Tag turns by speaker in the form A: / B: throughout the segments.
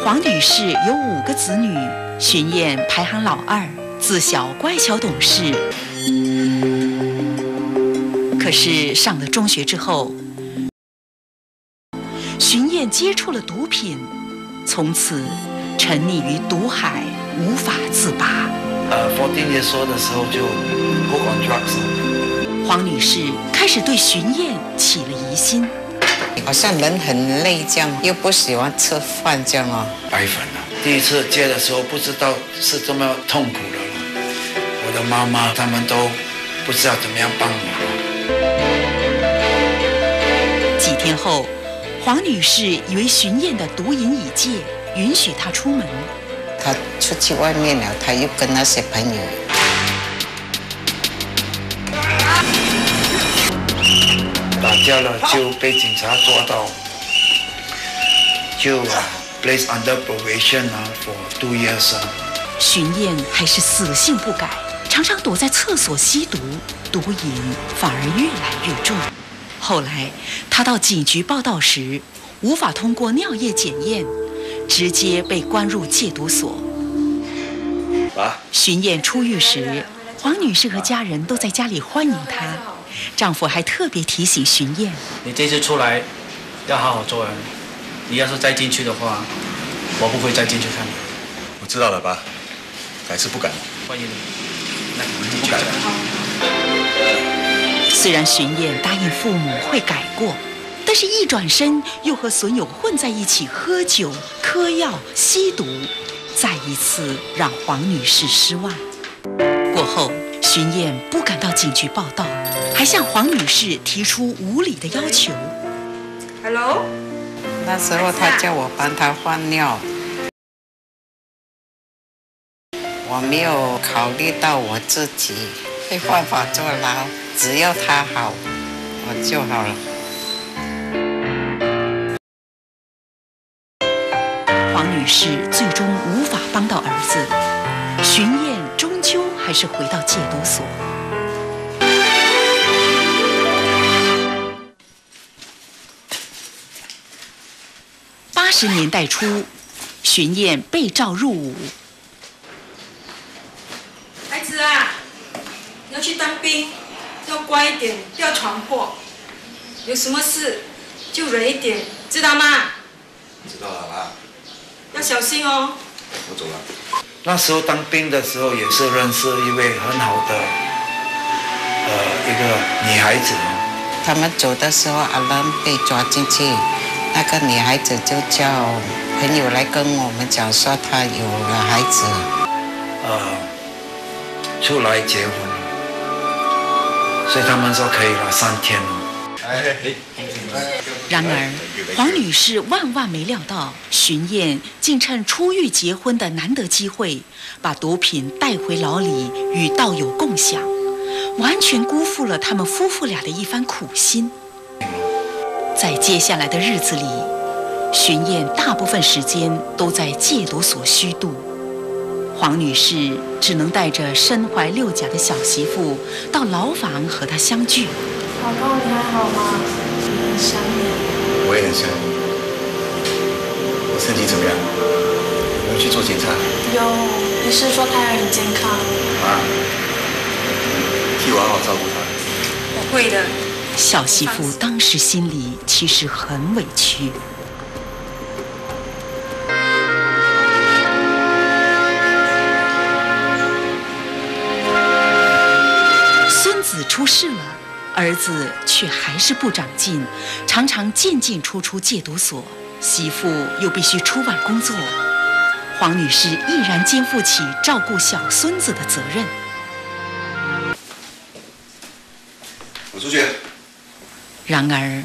A: 黄女士有5个子女，荀燕排行老2，自小乖巧懂事。可是上了中学之后，荀燕接触了毒品，从此沉溺于毒海，无法自拔。
B: 14 years old 的时候就 hook on drugs。
A: 黄女士开始对荀燕起了疑心，
C: 好像人很累这样，又不喜欢吃饭这样哦。
B: 白粉了，第一次戒的时候不知道是这么痛苦的了，我的妈妈他们都不知道怎么样帮我。
A: 几天后，黄女士以为荀燕的毒瘾已戒，允许她出门。
C: 她出去外面了，她又跟那些朋友。
B: 打架了就被警察抓到，就place under probation for 2 years。
A: 荀燕还是死性不改，常常躲在厕所吸毒，毒瘾反而越来越重。后来，她到警局报到时，无法通过尿液检验，直接被关入戒毒所。荀燕出狱时，黄女士和家人都在家里欢迎她。丈夫还特别提醒荀燕：“
D: 你这次出来要好好做人，你要是再进去的话，我不会再进去看你。”
E: 我知道了，爸，改次不敢了。
D: 欢迎你，那你们不敢
A: 了。虽然荀燕答应父母会改过，但是一转身又和损友混在一起喝酒、嗑药、吸毒，再一次让黄女士失望。过后，荀燕不敢到警局报到，还向黄女士提出无理的要求。
F: Hello，
C: 那时候他叫我帮他换尿，我没有考虑到我自己会犯法坐牢，只要他好，我就好了。
A: 黄女士最终无法帮到儿子，荀燕终究还是回到戒毒所。80年代初，荀燕被召入伍。
F: 孩子啊，你要去当兵，要乖一点，不要闯祸。有什么事就忍一点，知道吗？
E: 知道了，妈。
F: 要小心哦。
E: 我走了。
B: 那时候当兵的时候也是认识一位很好的一个女孩子。
C: 他们走的时候，阿伦被抓进去，那个女孩子就叫朋友来跟我们讲说她有了孩子，
B: 出来结婚，所以他们说可以了3天了。
A: 然而，黄女士万万没料到，荀燕竟趁出狱结婚的难得机会，把毒品带回牢里与道友共享，完全辜负了他们夫妇俩的一番苦心。在接下来的日子里，荀燕大部分时间都在戒毒所虚度，黄女士只能带着身怀6甲的小媳妇到牢房和她相聚。
G: 老公，你还好吗？我很想你。
E: 我也很想你。我身体怎么样？有没有去做检查？
G: 有，医生说胎儿很健康。
E: 妈，替我好好照顾她。
F: 我会的。
A: 小媳妇当时心里其实很委屈。孙子出事了，儿子却还是不长进，常常进出戒毒所，媳妇又必须出外工作，黄女士毅然肩负起照顾小孙子的责任。
E: 我出去。
A: 然而，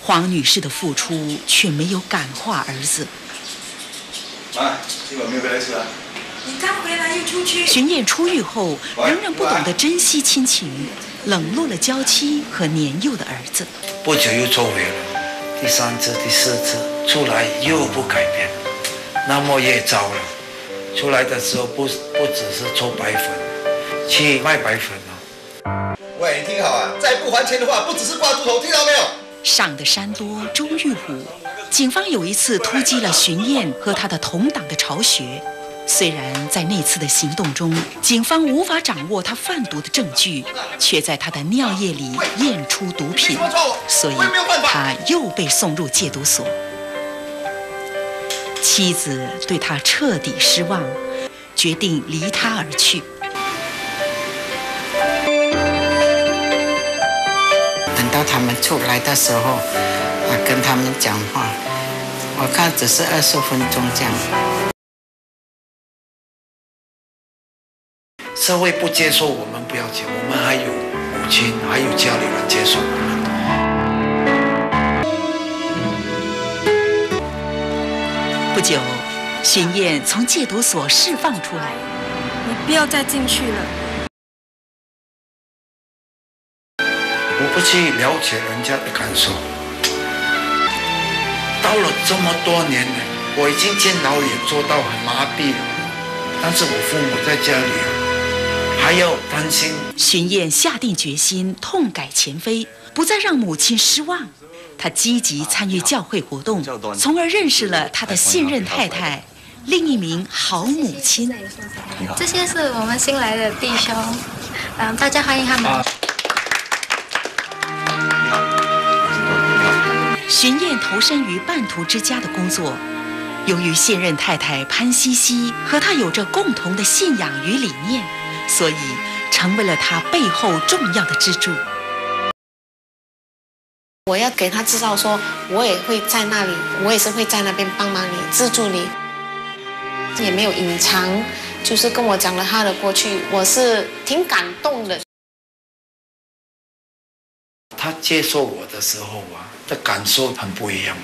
A: 黄女士的付出却没有感化儿子。
E: 妈，今晚没有回来吃啊？
F: 你刚回来又出去。
A: 荀燕出狱后，仍然不懂得珍惜亲情，冷落了娇妻和年幼的儿子。
B: 不久又抽回了，第3次、第4次出来又不改变，那么也糟了。出来的时候不只是抽白粉，去卖白粉了。
E: 喂，你听好啊，再不还钱的话，不只是挂猪头，听到没有？
A: 上的山多终遇虎，警方有一次突击了荀燕和他的同党的巢穴。虽然在那次的行动中，警方无法掌握他贩毒的证据，却在他的尿液里验出毒品，所以他又被送入戒毒所。妻子对他彻底失望，决定离他而去。
C: 等到他们出来的时候，跟他们讲话，我看只是20分钟这样。
B: 社会不接受我们不要紧，我们还有母亲，还有家里人接受我们。
A: 不久，荀燕从戒毒所释放出来。
F: 你不要再进去了。
B: 我不去了解人家的感受。到了这么多年了，我已经见老也做到很麻痹了，但是我父母在家里还要担心。
A: 荀燕下定决心痛改前非，不再让母亲失望。他积极参与教会活动，从而认识了他的现任太太，另一名好母亲。
H: 这些是我们新来的弟兄，大家欢迎他们。
A: 荀燕投身于半途之家的工作，由于现任太太潘西西和他有着共同的信仰与理念，所以成为了他背后重要的支柱。
I: 我要给他知道说，我也会在那里，我也是会在那边帮忙你、资助你，也没有隐藏，就是跟我讲了他的过去，我是挺感动的。
B: 他接受我的时候的感受很不一样。